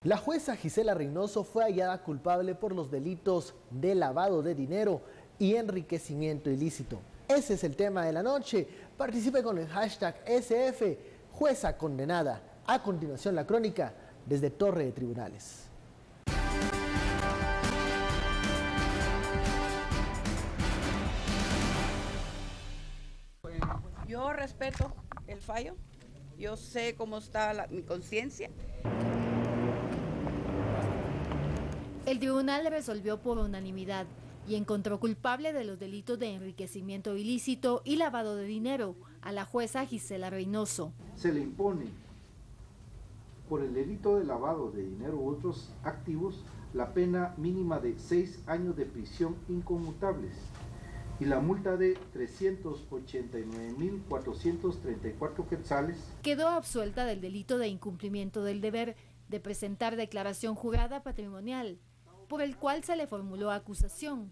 La jueza Gisela Reynoso fue hallada culpable por los delitos de lavado de dinero y enriquecimiento ilícito. Ese es el tema de la noche. Participe con el hashtag SF, jueza condenada. A continuación la crónica desde Torre de Tribunales. Yo respeto el fallo, yo sé cómo está mi conciencia. El tribunal resolvió por unanimidad y encontró culpable de los delitos de enriquecimiento ilícito y lavado de dinero a la jueza Gisela Reynoso. Se le impone por el delito de lavado de dinero u otros activos la pena mínima de 6 años de prisión inconmutables y la multa de 389.434 quetzales. Quedó absuelta del delito de incumplimiento del deber de presentar declaración jurada patrimonial, por el cual se le formuló acusación.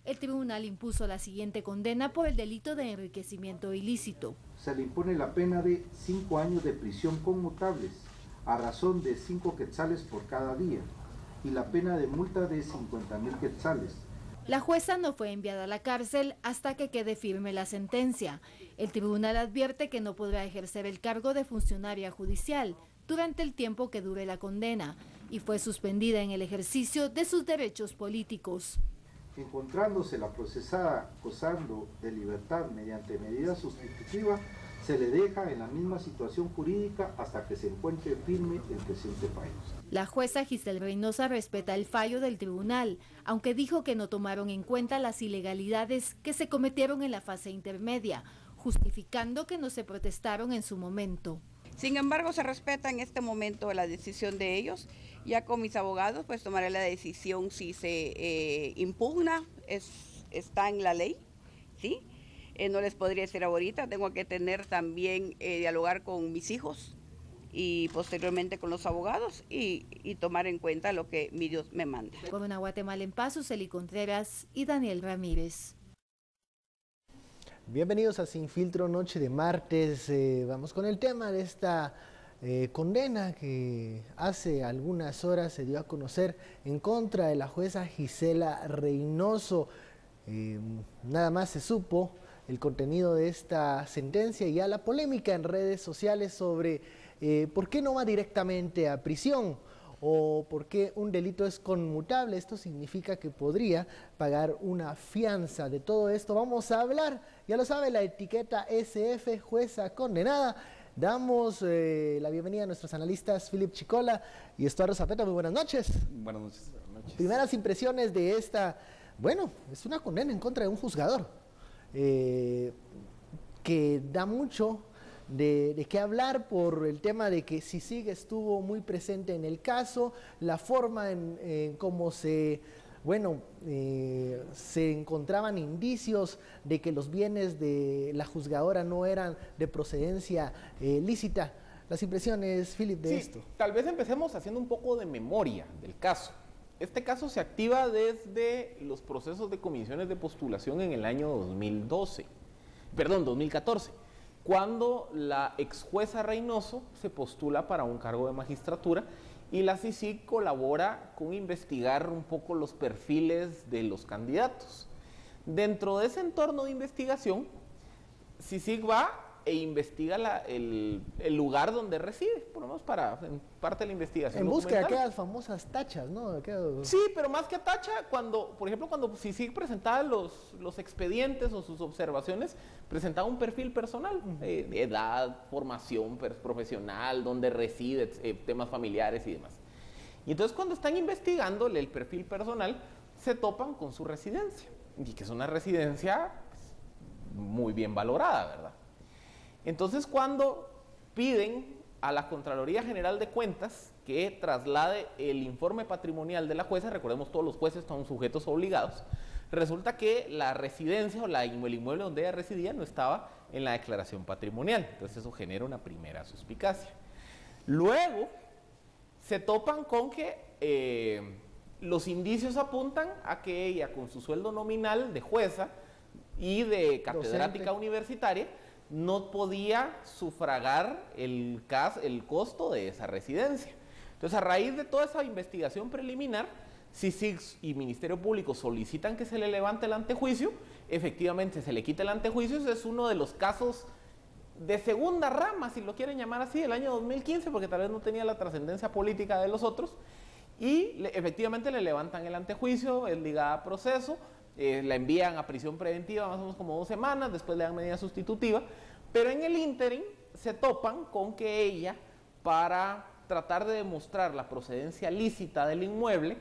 El tribunal impuso la siguiente condena por el delito de enriquecimiento ilícito. Se le impone la pena de 5 años de prisión conmutables a razón de 5 quetzales por cada día y la pena de multa de 50.000 quetzales. La jueza no fue enviada a la cárcel hasta que quede firme la sentencia. El tribunal advierte que no podrá ejercer el cargo de funcionaria judicial durante el tiempo que dure la condena y fue suspendida en el ejercicio de sus derechos políticos. Encontrándose la procesada gozando de libertad mediante medida sustitutiva, se le deja en la misma situación jurídica hasta que se encuentre firme el presente fallo. La jueza Gisela Reynoso respeta el fallo del tribunal, aunque dijo que no tomaron en cuenta las ilegalidades que se cometieron en la fase intermedia, justificando que no se protestaron en su momento. Sin embargo, se respeta en este momento la decisión de ellos. Ya con mis abogados, pues tomaré la decisión si se impugna, está en la ley, ¿sí? No les podría decir ahorita, tengo que tener también, dialogar con mis hijos y posteriormente con los abogados y tomar en cuenta lo que mi Dios me manda. Por una Guatemala en paz, Suseli Contreras y Daniel Ramírez. Bienvenidos a Sin Filtro, noche de martes. Vamos con el tema de esta condena que hace algunas horas se dio a conocer en contra de la jueza Gisela Reynoso. Nada más se supo el contenido de esta sentencia y ya la polémica en redes sociales sobre por qué no va directamente a prisión o por qué un delito es conmutable. Esto significa que podría pagar una fianza. De todo esto vamos a hablar, ya lo sabe, la etiqueta SF, jueza condenada. Damos la bienvenida a nuestros analistas Philip Chicola y Estuardo Zapeta. Muy buenas noches. Buenas noches. Primeras impresiones de esta, bueno, es una condena en contra de un juzgador que da mucho de qué hablar por el tema de que CICIG estuvo muy presente en el caso, la forma en cómo se encontraban indicios de que los bienes de la juzgadora no eran de procedencia lícita. Las impresiones, Philip, de esto. Tal vez empecemos haciendo un poco de memoria del caso. Este caso se activa desde los procesos de comisiones de postulación en el año 2014, cuando la ex jueza Reynoso se postula para un cargo de magistratura y la CICIG colabora con investigar un poco los perfiles de los candidatos. Dentro de ese entorno de investigación, CICIG va e investiga el lugar donde reside, por lo menos en parte de la investigación. En busca de aquellas famosas tachas, ¿no? Sí, pero más que tacha, por ejemplo, cuando CICIG presentaba los expedientes o sus observaciones, presentaba un perfil personal, edad, formación profesional, dónde reside, temas familiares y demás. Y entonces cuando están investigándole el perfil personal, se topan con su residencia, y que es una residencia muy bien valorada, ¿verdad? Entonces, cuando piden a la Contraloría General de Cuentas que traslade el informe patrimonial de la jueza, recordemos todos los jueces son sujetos obligados, resulta que la residencia o el inmueble donde ella residía no estaba en la declaración patrimonial. Entonces eso genera una primera suspicacia. Luego se topan con que los indicios apuntan a que ella, con su sueldo nominal de jueza y de catedrática universitaria, no podía sufragar el costo de esa residencia. Entonces, a raíz de toda esa investigación preliminar, CICIG y Ministerio Público solicitan que se le levante el antejuicio, efectivamente se le quita el antejuicio. Ese es uno de los casos de segunda rama, si lo quieren llamar así, del año 2015, porque tal vez no tenía la trascendencia política de los otros, y efectivamente le levantan el antejuicio, es ligada a proceso, la envían a prisión preventiva más o menos como 2 semanas, después le dan medida sustitutiva, pero en el ínterin se topan con que ella, para tratar de demostrar la procedencia lícita del inmueble,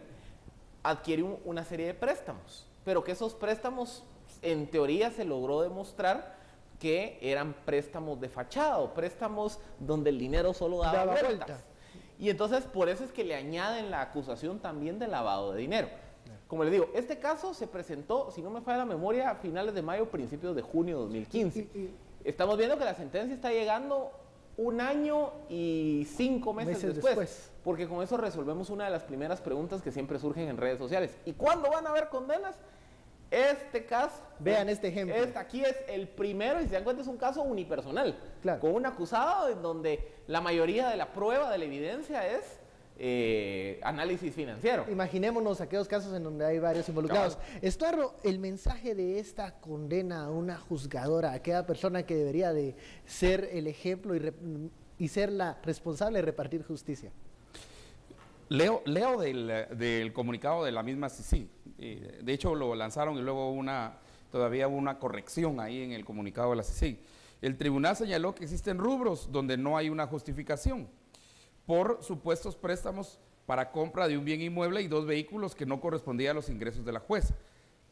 adquiere una serie de préstamos, pero que esos préstamos en teoría se logró demostrar que eran préstamos de fachada o préstamos donde el dinero solo daba vueltas. Y entonces por eso es que le añaden la acusación también de lavado de dinero. Como les digo, este caso se presentó, si no me falla la memoria, a finales de mayo, principios de junio de 2015. Estamos viendo que la sentencia está llegando 1 año y 5 meses después, porque con eso resolvemos una de las primeras preguntas que siempre surgen en redes sociales. ¿Y cuándo van a haber condenas? Este caso, vean este ejemplo. Aquí es el primero, y si se dan cuenta, es un caso unipersonal, claro, con un acusado en donde la mayoría de la prueba, de la evidencia es análisis financiero. Imaginémonos aquellos casos en donde hay varios involucrados. Estuardo, el mensaje de esta condena a una juzgadora, a aquella persona que debería de ser el ejemplo y ser la responsable de repartir justicia. Leo del comunicado de la misma CICIG. De hecho lo lanzaron y luego todavía hubo una corrección ahí en el comunicado de la CICIG. El tribunal señaló que existen rubros donde no hay una justificación por supuestos préstamos para compra de un bien inmueble y 2 vehículos que no correspondían a los ingresos de la jueza.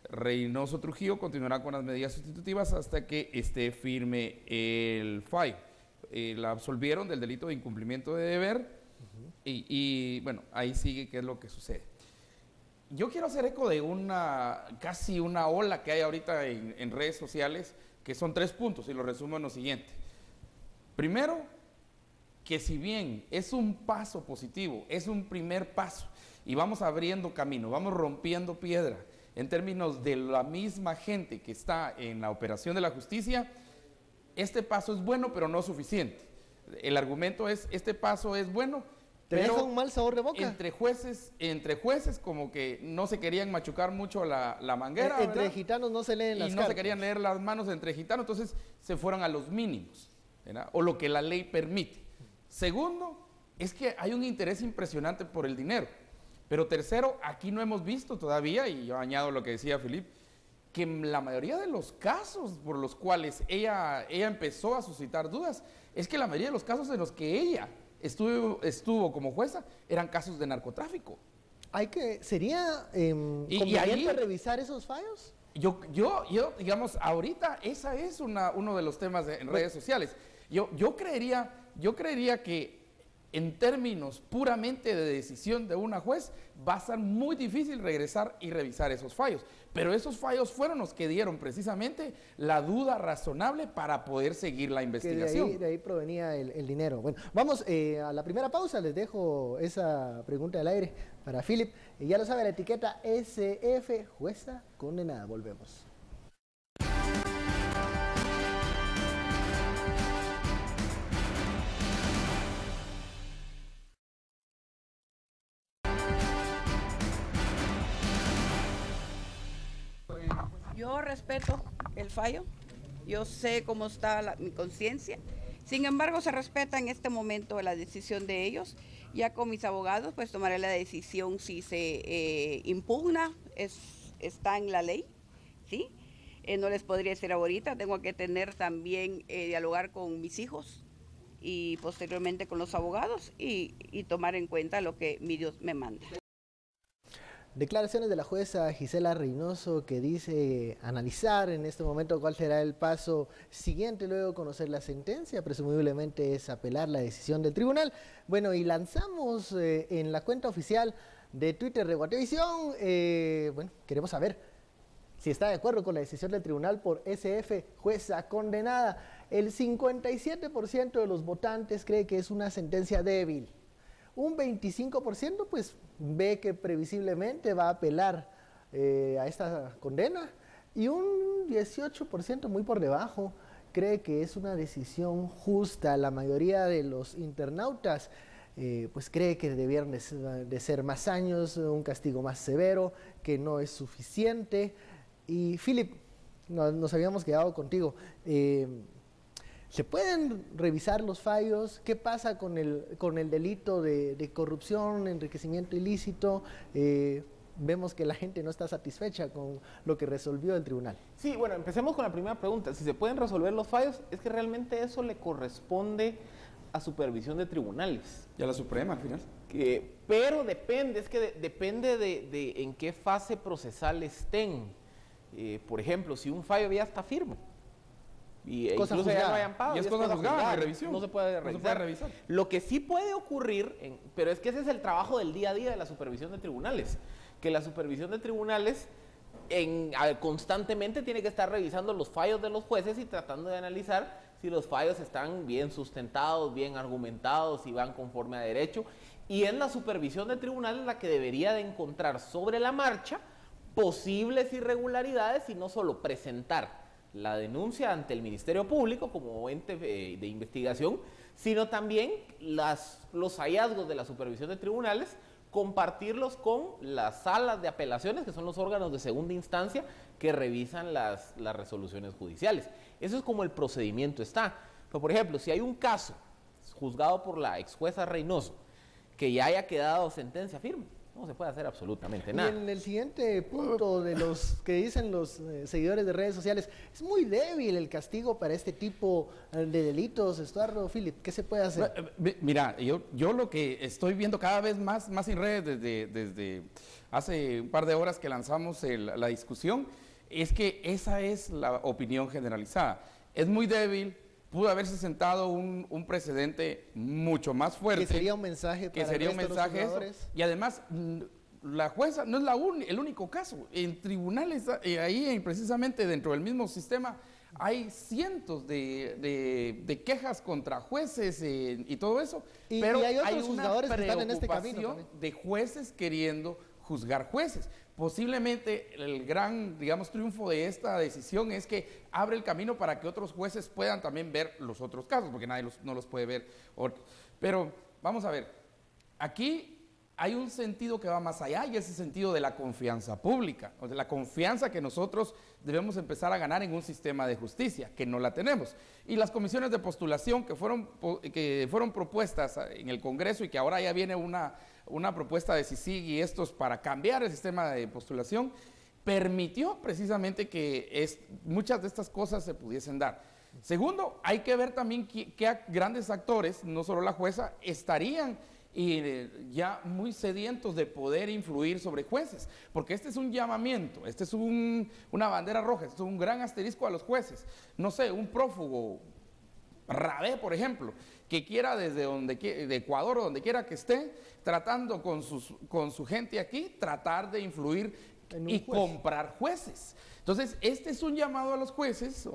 Reynoso Trujillo continuará con las medidas sustitutivas hasta que esté firme el fallo. La absolvieron del delito de incumplimiento de deber. Y bueno, ahí sigue qué es lo que sucede. Yo quiero hacer eco de casi una ola que hay ahorita en redes sociales, que son 3 puntos, y lo resumo en lo siguiente. Primero, que si bien es un paso positivo, es un primer paso, y vamos abriendo camino, vamos rompiendo piedra, en términos de la misma gente que está en la operación de la justicia, este paso es bueno, pero no suficiente. El argumento es, este paso es bueno, pero deja un mal sabor de boca. Entre jueces como que no se querían machucar mucho la manguera. Entre ¿verdad? Gitanos no se leen las cartas. Y no se querían leer las manos entre gitanos, entonces se fueron a los mínimos, ¿verdad? O lo que la ley permite. Segundo, es que hay un interés impresionante por el dinero. Pero tercero, aquí no hemos visto todavía, y yo añado lo que decía Felipe, que la mayoría de los casos por los cuales ella empezó a suscitar dudas, es que la mayoría de los casos en los que ella estuvo como jueza eran casos de narcotráfico. ¿Sería conveniente revisar esos fallos? Yo, digamos, ahorita esa es uno de los temas en redes sociales. Yo creería que en términos puramente de decisión de una juez va a ser muy difícil regresar y revisar esos fallos, pero esos fallos fueron los que dieron precisamente la duda razonable para poder seguir la investigación. Que de ahí provenía el dinero. Bueno, vamos a la primera pausa, les dejo esa pregunta al aire para Philip, y ya lo sabe, la etiqueta SF, jueza condenada. Volvemos. Yo respeto el fallo, yo sé cómo está mi conciencia, sin embargo se respeta en este momento la decisión de ellos. Ya con mis abogados pues tomaré la decisión si se impugna, está en la ley, ¿sí? No les podría decir ahorita, tengo que tener también, dialogar con mis hijos y posteriormente con los abogados y tomar en cuenta lo que mi Dios me manda. Declaraciones de la jueza Gisela Reynoso, que dice analizar en este momento cuál será el paso siguiente luego de conocer la sentencia, presumiblemente es apelar la decisión del tribunal. Bueno, y lanzamos en la cuenta oficial de Twitter de Guatevisión, bueno, queremos saber si está de acuerdo con la decisión del tribunal por SF, jueza condenada. El 57% de los votantes cree que es una sentencia débil. Un 25% pues ve que previsiblemente va a apelar a esta condena, y un 18% muy por debajo cree que es una decisión justa. La mayoría de los internautas pues cree que debieran de ser más años, un castigo más severo, que no es suficiente. Y Philip, nos habíamos quedado contigo. ¿Se pueden revisar los fallos? ¿Qué pasa con el delito de corrupción, enriquecimiento ilícito? Vemos que la gente no está satisfecha con lo que resolvió el tribunal. Sí, bueno, empecemos con la primera pregunta. Si se pueden resolver los fallos, es que realmente eso le corresponde a supervisión de tribunales. Y a la Suprema al final. Pero depende, depende de en qué fase procesal estén. Por ejemplo, si un fallo ya está firme, incluso ya no hay amparo, y es cosa juzgada, no hay revisión. No se puede revisar. Lo que sí puede ocurrir, pero es que ese es el trabajo del día a día de la supervisión de tribunales, que la supervisión de tribunales constantemente tiene que estar revisando los fallos de los jueces y tratando de analizar si los fallos están bien sustentados, bien argumentados, si van conforme a derecho. Y es la supervisión de tribunales la que debería de encontrar sobre la marcha posibles irregularidades y no solo presentar la denuncia ante el Ministerio Público como ente de investigación, sino también los hallazgos de la supervisión de tribunales, compartirlos con las salas de apelaciones, que son los órganos de segunda instancia que revisan las resoluciones judiciales. Eso es como el procedimiento está. Pero, por ejemplo, si hay un caso juzgado por la ex jueza Reynoso que ya haya quedado sentencia firme, no se puede hacer absolutamente nada. Y en el siguiente punto de los que dicen los seguidores de redes sociales, es muy débil el castigo para este tipo de delitos. Estuardo, Philip, ¿qué se puede hacer? Mira, yo lo que estoy viendo cada vez más en redes desde hace un par de horas que lanzamos la discusión, es que esa es la opinión generalizada. Es muy débil. Pudo haberse sentado un precedente mucho más fuerte. Que sería un mensaje para el resto de los jugadores. Y además, la jueza no es el único caso. En tribunales, ahí precisamente dentro del mismo sistema, hay cientos de quejas contra jueces y todo eso. Pero hay otros hay una juzgadores que están en este camino de jueces queriendo juzgar jueces. Posiblemente el gran, digamos, triunfo de esta decisión es que abre el camino para que otros jueces puedan también ver los otros casos, porque nadie no los puede ver. Pero vamos a ver, aquí hay un sentido que va más allá y es el sentido de la confianza pública, o de la confianza que nosotros debemos empezar a ganar en un sistema de justicia, que no la tenemos. Y las comisiones de postulación que fueron propuestas en el Congreso y que ahora ya viene una propuesta de CICIG y estos para cambiar el sistema de postulación, permitió precisamente que muchas de estas cosas se pudiesen dar. Segundo, hay que ver también qué grandes actores, no solo la jueza, estarían ya muy sedientos de poder influir sobre jueces, porque este es un llamamiento, este es una bandera roja, este es un gran asterisco a los jueces. No sé, un prófugo, Rabé, por ejemplo, que quiera de Ecuador o donde quiera que esté, tratando con su gente aquí, tratar de influir y comprar jueces. Entonces, este es un llamado a los jueces,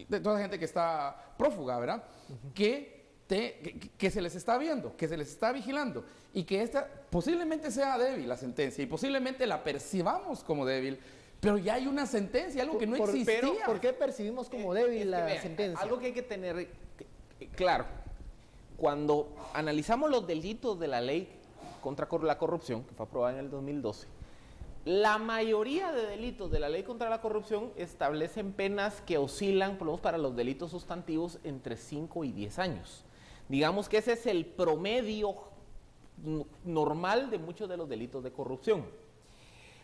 de toda la gente que está prófuga, ¿verdad? Que se les está viendo, que se les está vigilando y que esta posiblemente sea débil la sentencia y posiblemente la percibamos como débil, pero ya hay una sentencia, algo que no existía. Pero, ¿por qué percibimos como débil la sentencia? Algo que hay que tener claro, cuando analizamos los delitos de la ley contra la corrupción, que fue aprobada en el 2012, la mayoría de delitos de la ley contra la corrupción establecen penas que oscilan, por lo menos para los delitos sustantivos, entre 5 y 10 años. Digamos que ese es el promedio normal de muchos de los delitos de corrupción.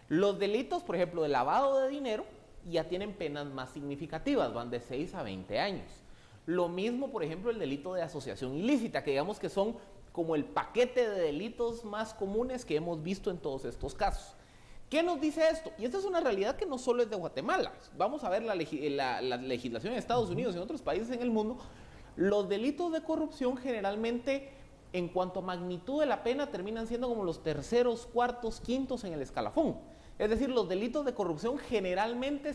Los delitos, por ejemplo, de lavado de dinero, ya tienen penas más significativas, van de 6 a 20 años. Lo mismo, por ejemplo, el delito de asociación ilícita, que digamos que son como el paquete de delitos más comunes que hemos visto en todos estos casos. ¿Qué nos dice esto? Y esta es una realidad que no solo es de Guatemala. Vamos a ver la legislación en Estados Unidos y en otros países en el mundo. Los delitos de corrupción generalmente, en cuanto a magnitud de la pena, terminan siendo como los terceros, cuartos, quintos en el escalafón. Es decir, los delitos de corrupción generalmente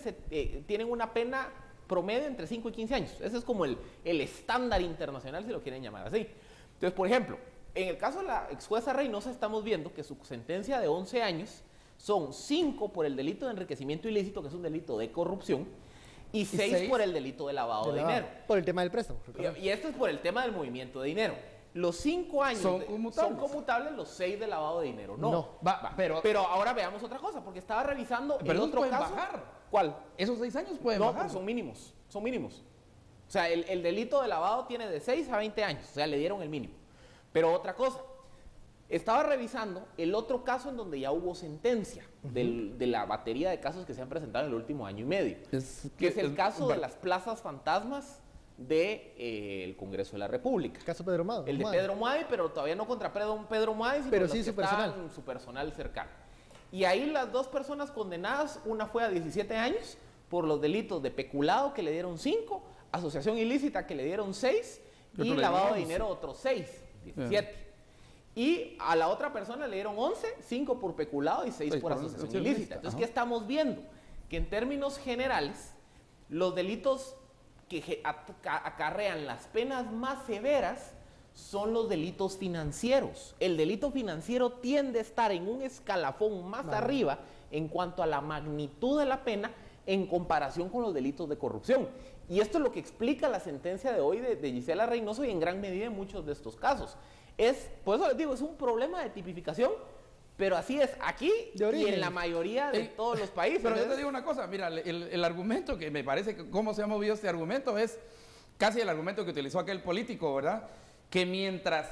tienen una pena promedio entre 5 y 15 años. Ese es como el estándar internacional, si lo quieren llamar así. Entonces, por ejemplo, en el caso de la ex jueza Reynosa, estamos viendo que su sentencia de 11 años son 5 por el delito de enriquecimiento ilícito, que es un delito de corrupción, y 6 por el delito de lavado de dinero. Por el tema del préstamo. Y esto es por el tema del movimiento de dinero. los 5 años son conmutables, los 6 de lavado de dinero. No, No. Pero ahora veamos otra cosa, porque estaba revisando Pero el esos otro pueden caso. bajar. ¿Cuál? Esos 6 años pueden No, bajar. porque son mínimos, son mínimos. O sea, el delito de lavado tiene de 6 a 20 años, o sea, le dieron el mínimo. Pero otra cosa, estaba revisando el otro caso en donde ya hubo sentencia de la batería de casos que se han presentado en el último año y medio, que es el caso de las plazas fantasmas del Congreso de la República. Caso Pedro Mado. El de Pedro Muadi, pero todavía no contra Pedro Muadi, sino Pero los sí que su personal. estaban su personal cercano. Y ahí las dos personas condenadas, una fue a 17 años por los delitos de peculado, que le dieron 5, asociación ilícita, que le dieron 6, Otro y le lavado dieron de 11. dinero otros 6, 17. Y a la otra persona le dieron 11, 5 por peculado y 6 por asociación ilícita. Entonces, ¿qué estamos viendo? Que en términos generales, los delitos que acarrean las penas más severas son los delitos financieros. El delito financiero tiende a estar en un escalafón más arriba en cuanto a la magnitud de la pena en comparación con los delitos de corrupción. Y esto es lo que explica la sentencia de hoy de Gisela Reynoso y en gran medida en muchos de estos casos. Por eso les digo, es un problema de tipificación, pero así es aquí y en la mayoría de todos los países. Pero yo te digo una cosa, mira, el argumento que me parece que cómo se ha movido este argumento es casi el argumento que utilizó aquel político, ¿verdad? Que mientras,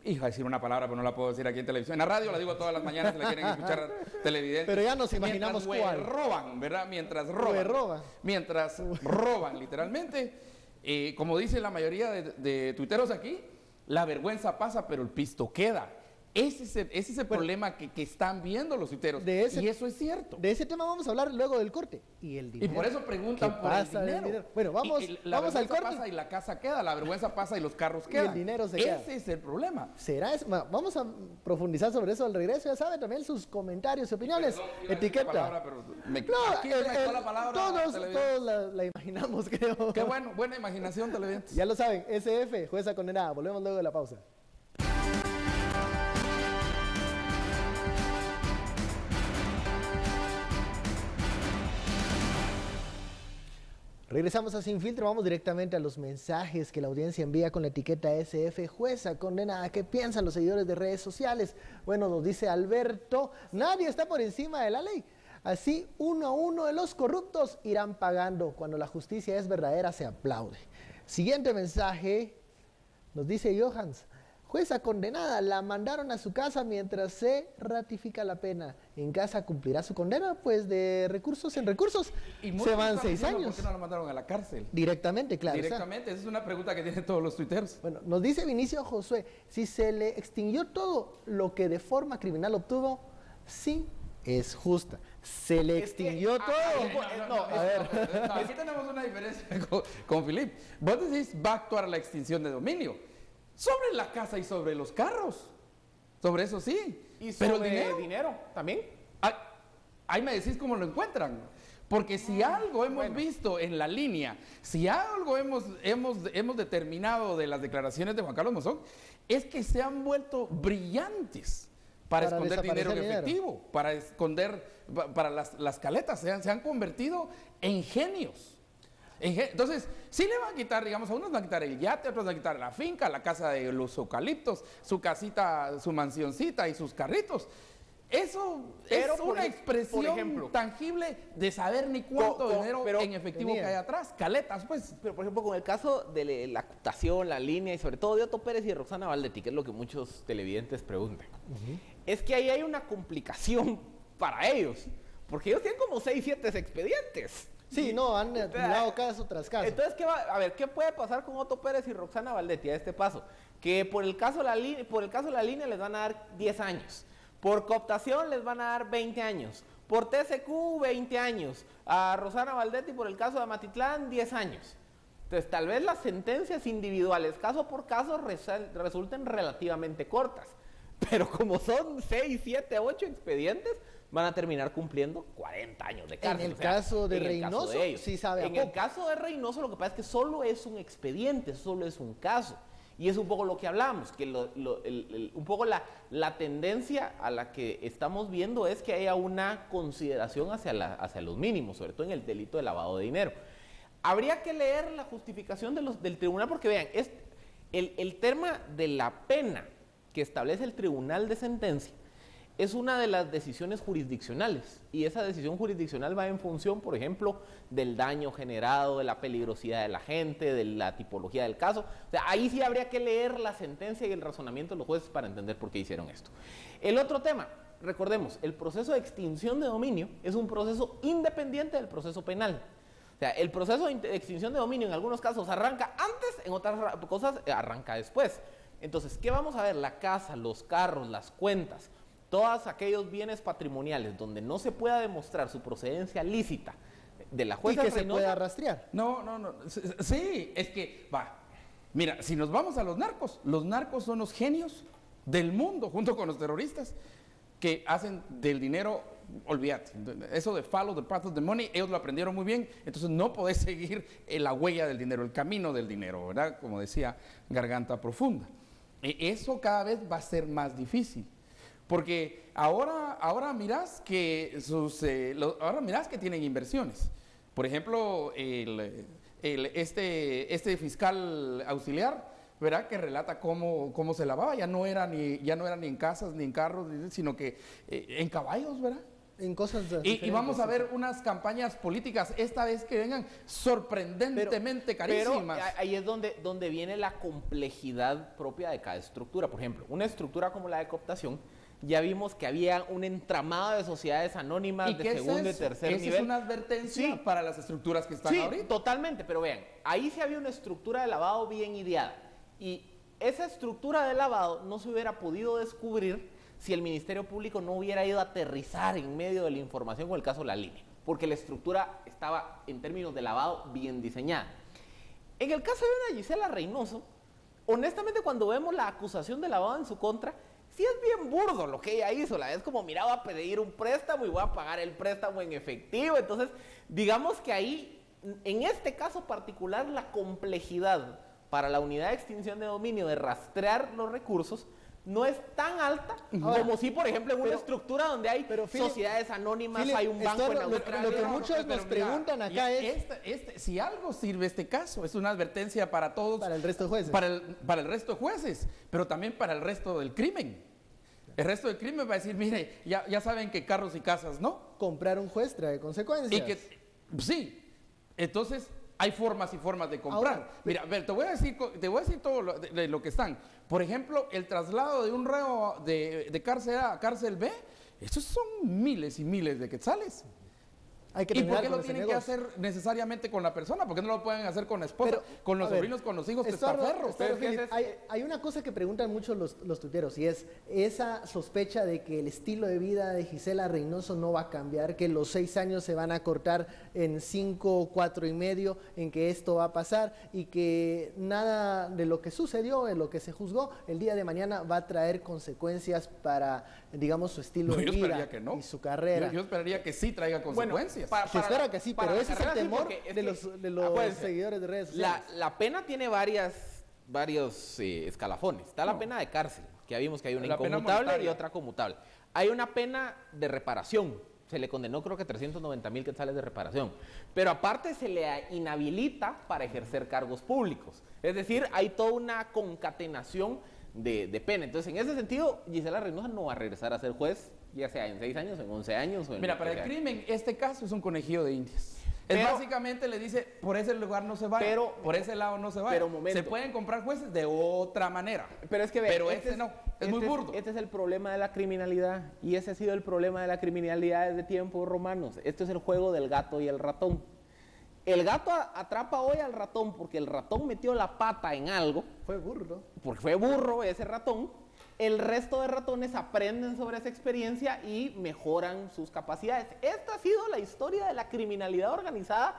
hija, decir una palabra, pero no la puedo decir aquí en televisión. En la radio la digo todas las mañanas si la quieren escuchar televidentes. Pero ya nos imaginamos mientras cuál. roban, ¿verdad? Mientras roban, literalmente. Como dice la mayoría de tuiteros aquí, la vergüenza pasa, pero el pisto queda. Ese es el problema que están viendo los tuiteros. Y eso es cierto. De ese tema vamos a hablar luego del corte. Y el dinero. Y por eso preguntan por el dinero. Bueno, vamos al corte. Pasa y la casa queda, la vergüenza pasa y los carros quedan. Y el dinero se queda. Ese es el problema. ¿Será eso? Bueno, vamos a profundizar sobre eso al regreso. Ya saben, también sus comentarios y opiniones. Etiqueta. Palabra, pero aquí me quedó la palabra, todos la imaginamos, creo. Qué bueno, buena imaginación, televidentes. Ya lo saben, SF, jueza condenada. Volvemos luego de la pausa. Regresamos a Sin Filtro, vamos directamente a los mensajes que la audiencia envía con la etiqueta SF, jueza condenada. ¿Qué piensan los seguidores de redes sociales? Bueno, nos dice Alberto, nadie está por encima de la ley. Así, uno a uno de los corruptos irán pagando. Cuando la justicia es verdadera, se aplaude. Siguiente mensaje, nos dice Johans, jueza condenada, la mandaron a su casa mientras se ratifica la pena. En casa cumplirá su condena, pues de recursos en recursos se van 6 años. ¿Por qué no la mandaron a la cárcel? Directamente, claro. Directamente, esa es una pregunta que tienen todos los tuiteros. Bueno, nos dice Vinicio Josué, si se le extinguió todo lo que de forma criminal obtuvo, sí es justa. Se le extinguió todo. Aquí tenemos una diferencia con Filip. Vos decís, va a actuar la extinción de dominio. Sobre la casa y sobre los carros. Sobre eso sí. ¿Y pero sobre el dinero también? Ahí me decís cómo lo encuentran. Porque si algo hemos visto en la línea, si algo hemos determinado de las declaraciones de Juan Carlos Monzón, es que se han vuelto brillantes para esconder dinero en efectivo, para esconder, para las caletas, se han convertido en genios. Entonces, sí le van a quitar, digamos, a unos van a quitar el yate, a otros van a quitar la finca, la casa de los eucaliptos, su casita, su mansioncita y sus carritos. Eso es una expresión tangible de saber ni cuánto dinero en efectivo que hay atrás. Caletas, pues. Pero, por ejemplo, con el caso de la actuación, la línea y sobre todo de Otto Pérez y de Roxana Valdetti, que es lo que muchos televidentes preguntan, es que ahí hay una complicación para ellos, porque ellos tienen como 6, 7 expedientes. Sí, no, han acumulado caso tras caso. Entonces, ¿qué puede pasar con Otto Pérez y Roxana Valdetti a este paso? Que por el caso de la línea les van a dar 10 años. Por cooptación les van a dar 20 años. Por TCQ, 20 años. A Roxana Valdetti, por el caso de Amatitlán, 10 años. Entonces, tal vez las sentencias individuales, caso por caso, resulten relativamente cortas. Pero como son 6, 7, 8 expedientes, van a terminar cumpliendo 40 años de cárcel. En el caso de Reynoso, sí sabe a poco. En el caso de Reynoso, lo que pasa es que solo es un expediente, solo es un caso. Y es un poco lo que hablamos, que un poco la tendencia a la que estamos viendo es que haya una consideración hacia los mínimos, sobre todo en el delito de lavado de dinero. Habría que leer la justificación del tribunal porque vean, el tema de la pena que establece el tribunal de sentencia es una de las decisiones jurisdiccionales, y esa decisión jurisdiccional va en función, por ejemplo, del daño generado, de la peligrosidad de la gente, de la tipología del caso. O sea, ahí sí habría que leer la sentencia y el razonamiento de los jueces para entender por qué hicieron esto. El otro tema, recordemos, el proceso de extinción de dominio es un proceso independiente del proceso penal. O sea, el proceso de extinción de dominio en algunos casos arranca antes, en otras cosas arranca después. Entonces, ¿qué vamos a ver? La casa, los carros, las cuentas, todos aquellos bienes patrimoniales donde no se pueda demostrar su procedencia lícita de la jueza y que Reynoso, se pueda rastrear. No. Sí, es que, mira, si nos vamos a los narcos son los genios del mundo, junto con los terroristas, que hacen del dinero, olvídate, eso de follow the path of the money, ellos lo aprendieron muy bien, entonces no podés seguir la huella del dinero, el camino del dinero, ¿verdad? Como decía Garganta Profunda. Eso cada vez va a ser más difícil. Porque ahora mirás que tienen inversiones. Por ejemplo, este fiscal auxiliar, ¿verdad? Que relata cómo se lavaba, ya no era ni en casas ni en carros, sino que en caballos, ¿verdad? En cosas y vamos a ver unas campañas políticas esta vez que vengan sorprendentemente carísimas. Pero ahí es donde viene la complejidad propia de cada estructura. Por ejemplo, una estructura como la de cooptación, ya vimos que había un entramado de sociedades anónimas de segundo y tercer nivel. Es una advertencia para las estructuras que están ahorita. Sí, totalmente, pero vean, ahí sí había una estructura de lavado bien ideada. Y esa estructura de lavado no se hubiera podido descubrir si el Ministerio Público no hubiera ido a aterrizar en medio de la información con el caso La Línea, porque la estructura estaba, en términos de lavado, bien diseñada. En el caso de una Gisela Reynoso, honestamente, cuando vemos la acusación de lavado en su contra, sí es bien burdo lo que ella hizo. La vez como, mira, voy a pedir un préstamo y voy a pagar el préstamo en efectivo. Entonces, digamos que ahí, en este caso particular, la complejidad para la unidad de extinción de dominio de rastrear los recursos no es tan alta como si, por ejemplo, en una estructura donde hay sociedades anónimas, hay un banco en Australia. Lo que muchos nos preguntan acá es... si algo sirve este caso, es una advertencia para todos. Para el resto de jueces. Para el resto de jueces, pero también para el resto del crimen. El resto del crimen va a decir, mire, ya saben que carros y casas, ¿no? Comprar un juez trae consecuencias. Sí, entonces... Hay formas y formas de comprar. Ahora, mira, a ver, te voy a decir todo lo que están. Por ejemplo, el traslado de un reo de cárcel A a cárcel B, esos son miles y miles de quetzales. Hay que ¿Y por qué lo tienen que hacer necesariamente con la persona? ¿Por qué no lo pueden hacer con la esposa, con los sobrinos, con los hijos, testaferros? Hay una cosa que preguntan mucho los tuiteros, y es esa sospecha de que el estilo de vida de Gisela Reynoso no va a cambiar, que los 6 años se van a cortar en 5, 4 y medio, en que esto va a pasar, y que nada de lo que sucedió, de lo que se juzgó, el día de mañana va a traer consecuencias para, digamos, su estilo de vida y su carrera. Yo esperaría que sí traiga consecuencias. Se espera que sí, pero ese es el temor de los seguidores de redes sociales. La pena tiene varios escalafones. Está la pena de cárcel, que ya vimos que hay una inconmutable y otra conmutable. Hay una pena de reparación. Se le condenó, creo que 390,000 quetzales de reparación. Pero aparte se le inhabilita para ejercer cargos públicos. Es decir, hay toda una concatenación de pena. Entonces, en ese sentido, Gisela Reynoso no va a regresar a ser juez, ya sea en 6 años, en 11 años. O en Mira, para el crimen, este caso es un conejillo de indias. Básicamente le dice, por ese lugar no se vaya, por ese lado no se vaya. Se pueden comprar jueces de otra manera. Pero es que es muy burdo. Este es el problema de la criminalidad, y ese ha sido el problema de la criminalidad desde tiempos romanos. Este es el juego del gato y el ratón. El gato atrapa hoy al ratón porque el ratón metió la pata en algo. Fue burro. Porque fue burro ese ratón. El resto de ratones aprenden sobre esa experiencia y mejoran sus capacidades. Esta ha sido la historia de la criminalidad organizada,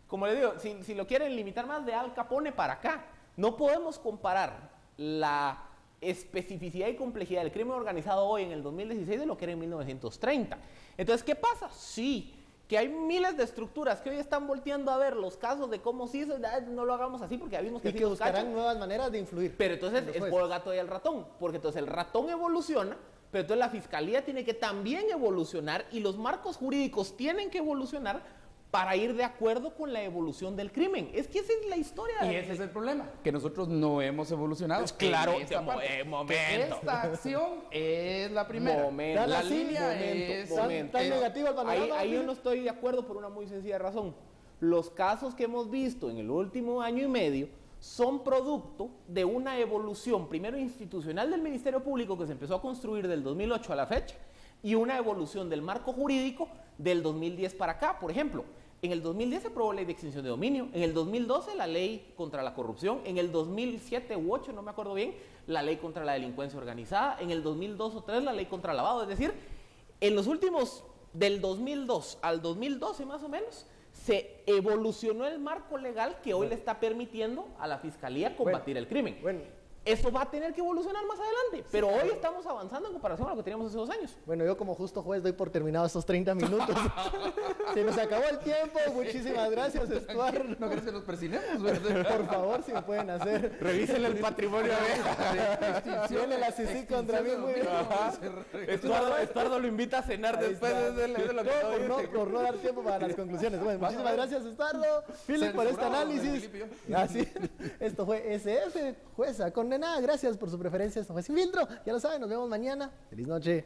como les digo, si lo quieren limitar más, de Al Capone para acá. No podemos comparar la especificidad y complejidad del crimen organizado hoy en el 2016 de lo que era en 1930. Entonces, ¿qué pasa? Sí, que hay miles de estructuras que hoy están volteando a ver los casos de cómo se hizo, no lo hagamos así porque ya vimos que y que buscarán nuevas maneras de influir. Pero entonces es por el gato y el ratón, porque entonces el ratón evoluciona, pero entonces la fiscalía tiene que también evolucionar y los marcos jurídicos tienen que evolucionar para ir de acuerdo con la evolución del crimen. Es que esa es la historia. Y ese es el problema, que nosotros no hemos evolucionado. Pues claro, momento. Esta acción es la primera. La línea es tan negativa el panorama. Ahí yo no estoy de acuerdo por una muy sencilla razón. Los casos que hemos visto en el último año y medio son producto de una evolución, primero institucional del Ministerio Público, que se empezó a construir del 2008 a la fecha, y una evolución del marco jurídico del 2010 para acá. Por ejemplo, en el 2010 se aprobó la ley de extinción de dominio, en el 2012 la ley contra la corrupción, en el 2007 u 2008, no me acuerdo bien, la ley contra la delincuencia organizada, en el 2002 o 2003 la ley contra el lavado. Es decir, en los últimos, del 2002 al 2012 más o menos, se evolucionó el marco legal que hoy le está permitiendo a la Fiscalía combatir el crimen. Eso va a tener que evolucionar más adelante, pero hoy estamos avanzando en comparación a lo que teníamos hace 2 años. Bueno, yo como justo juez doy por terminado estos 30 minutos. Se nos acabó el tiempo. Muchísimas gracias, Estuardo. ¿No crees que nos persinemos? Por favor, si me pueden hacer. Revisen el patrimonio. Viene la CICIG contra mí. Muy bien. Estuardo lo invita a cenar después. Por no dar tiempo para las conclusiones. Bueno, muchísimas gracias, Estuardo. Philip, por este análisis. Así, esto fue SF, jueza condenada. Gracias por su preferencia. Esto fue Sin Filtro. Ya lo saben, nos vemos mañana. Feliz noche.